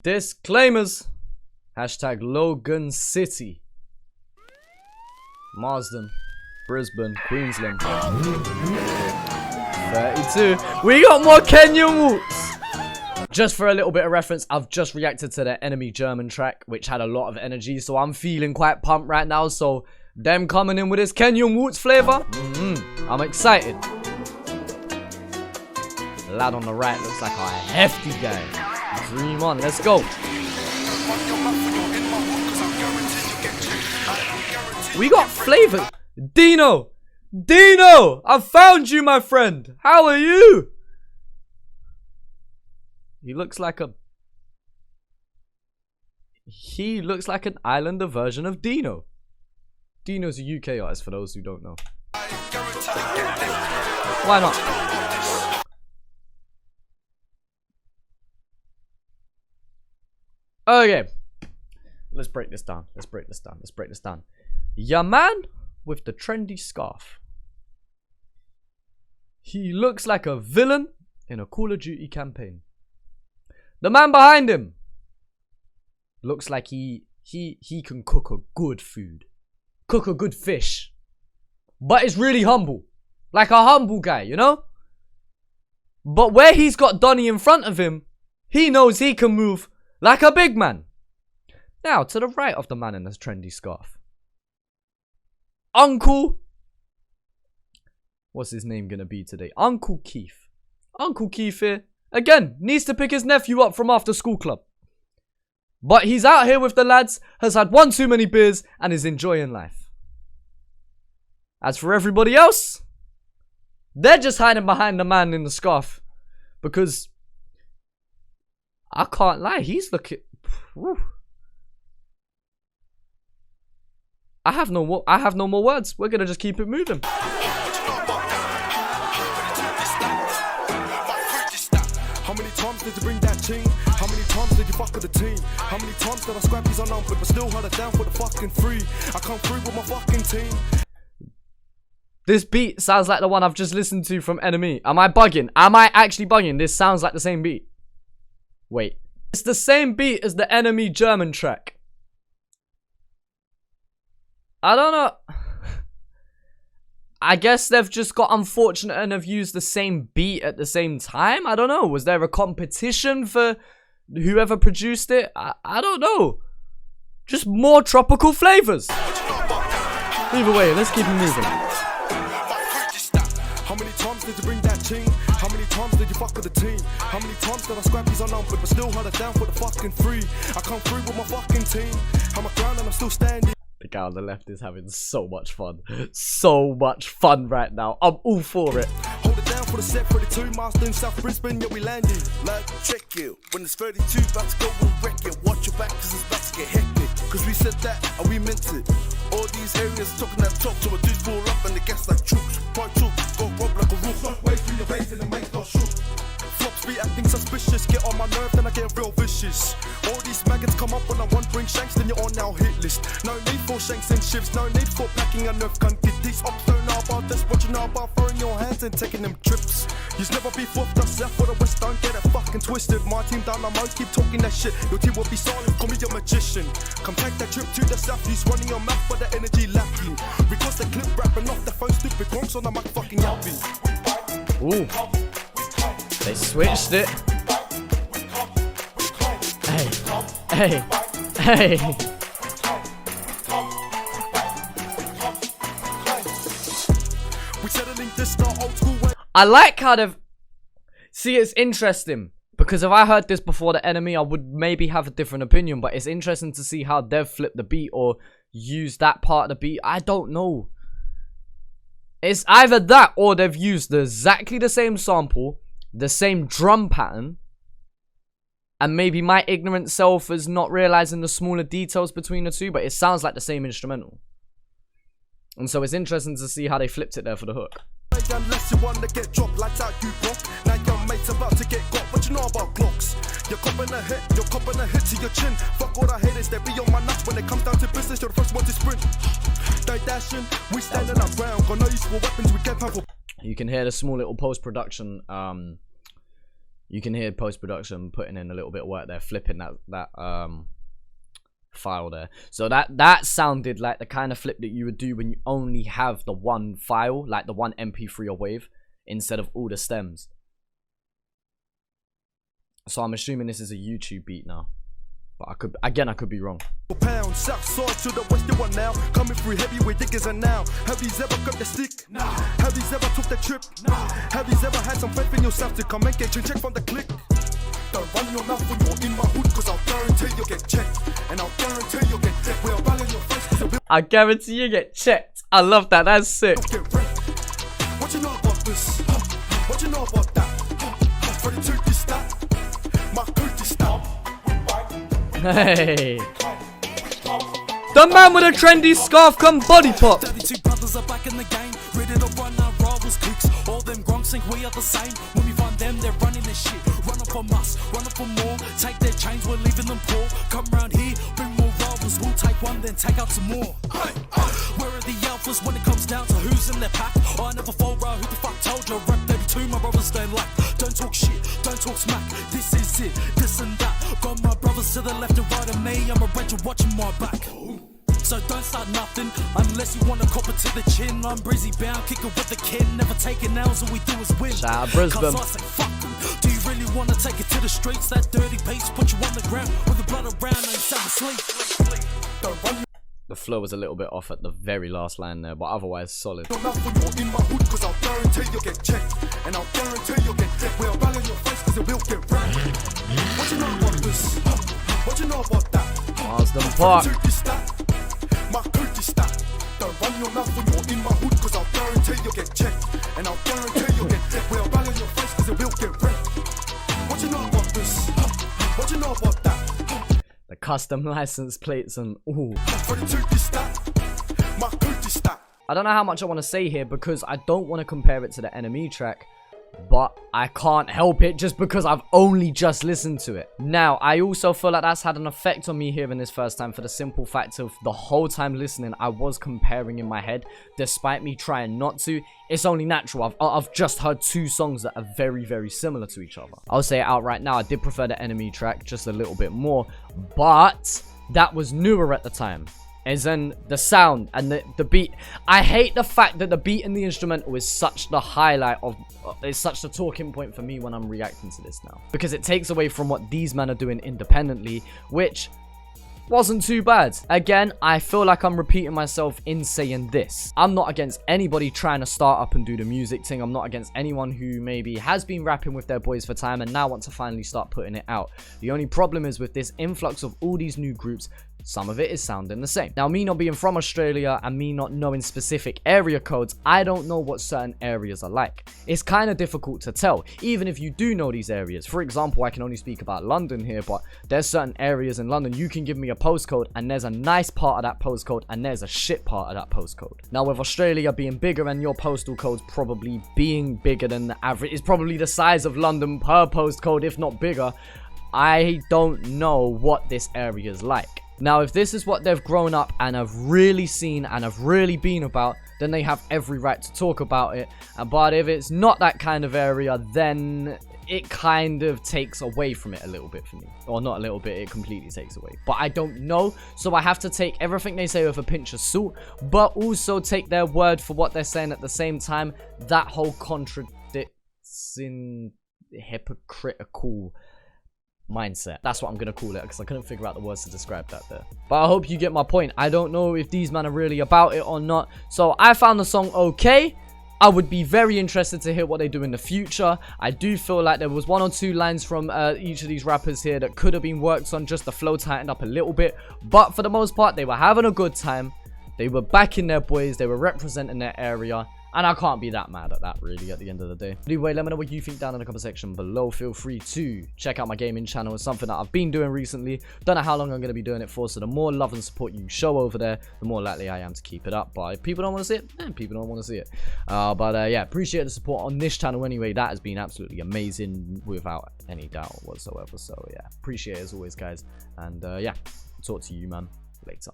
Disclaimers. Hashtag Logan City. Marsden. Brisbane. Queensland. 32. We got more Kenyan walks. Just for a little bit of reference, I've just reacted to the enemy German track, which had a lot of energy. So I'm feeling quite pumped right now. So them coming in with this Kenyan Woots flavor, I'm excited. Lad on the right looks like a hefty guy. Dream on, let's go. We got flavor. Dino, I found you, my friend. How are you? He looks like an Islander version of Dino. Dino's a UK artist for those who don't know. Why not? Okay. Let's break this down. Your man with the trendy scarf. He looks like a villain in a Call of Duty campaign. The man behind him looks like he can cook a good food. Cook a good fish. But is really humble. Like a humble guy, you know? But where he's got Donnie in front of him, he knows he can move like a big man. Now, to the right of the man in this trendy scarf. Uncle. What's his name gonna be today? Uncle Keith. Uncle Keith here. Again, needs to pick his nephew up from after school club. But he's out here with the lads, has had one too many beers, and is enjoying life. As for everybody else, they're just hiding behind the man in the scarf. Because, I can't lie, he's looking... I have no more words. We're gonna just keep it moving. How many times did you bring that team? How many times did you fuck with the team? How many times did I scrap these unnumbered but still hold it down for the fucking free? I come through with my fucking team. This beat sounds like the one I've just listened to from Enemy. Am I bugging? Am I actually bugging? This sounds like the same beat. Wait. It's the same beat as the Enemy German track. I don't know. I guess they've just got unfortunate and have used the same beat at the same time. I don't know. Was there a competition for whoever produced it? I don't know. Just more tropical flavors. Either way, let's keep it moving. How many times did you bring that team? How many times did you fuck with the team? How many times did I scrap these unnumbered but still hold it down for the fucking free? I come through with my fucking team. I'm a ground and I'm still standing. The guy on the left is having so much fun. So much fun right now. I'm all for it. Hold it down for the set 32 Master in South Brisbane, yeah we landing. Like, check it. When it's 32, about to go and wreck it. Watch your back cause it's about to get hectic. Cause we said that and we meant it. All these areas talking that talk to a dude pull up and the gas like troops. Boy troops, go rob like a roof. Don't wait for your base and the make no shoot. Flops be acting suspicious, get on my nerve then I get real vicious. All these maggots come up when I want bring shanks, then you're on our hit list. No need for shanks and shifts, no need for packing enough. Can't get these ops, don't know about this, what you know about throwing your hands and taking them trips. You's never be with the south or the west, don't get it fucking twisted. My team down the most, keep talking that shit. Your team will be silent, call me your magician. Come take that trip to the south, he's running your mouth but the energy lacking. Because they clip rapping off the phone, stupid gronks on the mic fucking yapping. Ooh. They switched it. Hey. I like how they've... See, it's interesting. Because if I heard this before the Enemy, I would maybe have a different opinion. But it's interesting to see how they've flipped the beat or used that part of the beat. I don't know. It's either that or they've used exactly the same sample, the same drum pattern, and maybe my ignorant self is not realizing the smaller details between the two, but it sounds like the same instrumental. And so it's interesting to see how they flipped it there for the hook. Unless you want to get dropped, lights out you broke. Now your mate's about to get got, what you know about Glocks? You're copping a hit to your chin. Fuck all the haters, they be on my nuts. When it comes down to business, you're the first one to sprint. They dashing, we standing our ground. Got no use for weapons, we get powerful. You can hear the small little post-production You can hear post-production putting in a little bit of work there, flipping that file there. So that sounded like the kind of flip that you would do when you only have the one file, like the one MP3 or wave, instead of all the stems. So I'm assuming this is a YouTube beat now. But I could be wrong. Pound, south side to the western one now. Coming through heavy with diggers and now. Have you ever got the stick? Nah. Have you ever took the trip? Nah. Have you ever had some faith in yourself to come and get your check from the click? Don't run your mouth when you're in my hood, cause I'll guarantee you'll get checked. And I'll guarantee you'll get checked. We'll bang in your face. I guarantee you get checked. I love that. That's sick. What you know about this? What you know about that? 32 this that. My cookie stop. Hey. The man with a trendy scarf come body pop. 32 brothers are back in the game, ready to run our rivals kicks. All them gronks think we are the same. When we find them, they're running this shit. Run up on us, run up on more. Take their chains, we're leaving them poor. Come round here, bring more rivals. We'll take one, then take out some more. Where are the alphas when it comes down to who's in their pack? I never fall, bro. Who the fuck told you? Rap 32, my brothers don't lack. Don't talk shit, don't talk smack. This is it, this and that. Got my brothers to the left and right of me. I'm a ranger watching my back. So don't start nothing unless you want to cop it to the chin. I'm breezy bound, kick it with the kin. Never taking L's, all we do is win. Shout out Brisbane. Cause I say fuck them. Do you really want to take it to the streets? That dirty piece put you on the ground with the blood around and sound asleep. The flow was a little bit off at the very last line there, but otherwise solid. Your mouth when you're in my hood, cause I'll guarantee you'll get checked. And I'll guarantee you'll get checked. We'll bang in your face cause it will get wrecked. What you know about this? What you know about that? Marsden Park. My cookie stop. Don't run your mouth when you're in my hood, cause I'll guarantee you'll get checked. And I'll guarantee you'll get checked. We'll bang in your face cause it will get wrecked. What you know about this? What you know about that? The custom license plates and ooh. I don't know how much I want to say here because I don't want to compare it to the NME track, but I can't help it just because I've only just listened to it. Now, I also feel like that's had an effect on me hearing this first time for the simple fact of the whole time listening, I was comparing in my head, despite me trying not to. It's only natural. I've just heard two songs that are very, very similar to each other. I'll say it out right now. I did prefer the NME track just a little bit more, but that was newer at the time. As in the sound and the beat. I hate the fact that the beat and the instrumental is such the highlight of, it's such the talking point for me when I'm reacting to this now. Because it takes away from what these men are doing independently, which wasn't too bad. Again, I feel like I'm repeating myself in saying this. I'm not against anybody trying to start up and do the music thing. I'm not against anyone who maybe has been rapping with their boys for time and now want to finally start putting it out. The only problem is with this influx of all these new groups, some of it is sounding the same. Now, me not being from Australia and me not knowing specific area codes, I don't know what certain areas are like. It's kind of difficult to tell, even if you do know these areas. For example, I can only speak about London here, but there's certain areas in London you can give me a postcode and there's a nice part of that postcode and there's a shit part of that postcode. Now, with Australia being bigger and your postal codes probably being bigger than the average, it's probably the size of London per postcode, if not bigger. I don't know what this area is like. Now, if this is what they've grown up and have really seen and have really been about, then they have every right to talk about it. But if it's not that kind of area, then it kind of takes away from it a little bit for me. Or not a little bit, it completely takes away. But I don't know, so I have to take everything they say with a pinch of salt, but also take their word for what they're saying at the same time. That whole contradicting, hypocritical mindset. That's what I'm gonna call it, because I couldn't figure out the words to describe that there. But I hope you get my point. I don't know if these men are really about it or not. So I found the song okay. I would be very interested to hear what they do in the future. I do feel like there was one or two lines from each of these rappers here that could have been worked on, just the flow tightened up a little bit. But for the most part, they were having a good time. They were backing their boys. They were representing their area. And I can't be that mad at that, really, at the end of the day. Anyway, let me know what you think down in the comment section below. Feel free to check out my gaming channel. It's something that I've been doing recently. Don't know how long I'm going to be doing it for, so the more love and support you show over there, the more likely I am to keep it up. But if people don't want to see it, then people don't want to see it. Yeah, appreciate the support on this channel anyway. That has been absolutely amazing without any doubt whatsoever. So, yeah, appreciate it as always, guys. And, yeah, talk to you, man, later.